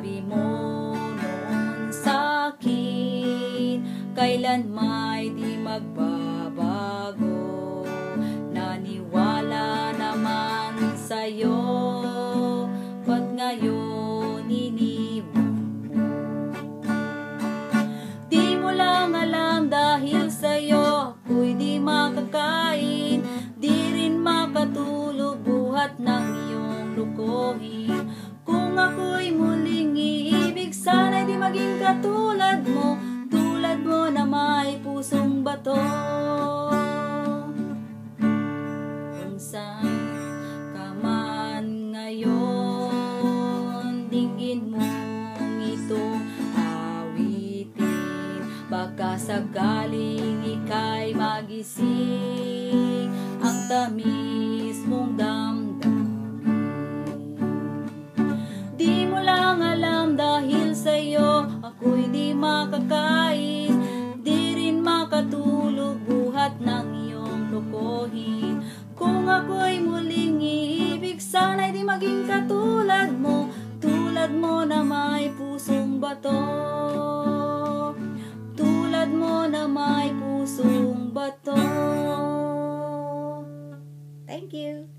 Sabi mo noon sa'kin, kailan may di magbabago. Naniwala naman sa'yo, ba't ngayon iniwan mo? Di mo lang alam dahil sa'yo ako'y di makakain, di rin makatulog buhat ng iyong lukuhin. Kung ako'y muling iibig, sana'y di maging katulad mo, tulad mo na may pusong bato. Kung saan ka man ngayon, dinggin mong itong awitin. Baka sakaling ika'y magising, ang tamis mong damdamin. Di mo lang alam dahil sa'yo ako'y di makakain, di rin makatulog buhat ng iyong lukuhin. Kung ako'y muling iibig, sana'y di maging katulad mo, tulad mo na may pusong bato, tulad mo na may pusong bato. Thank you.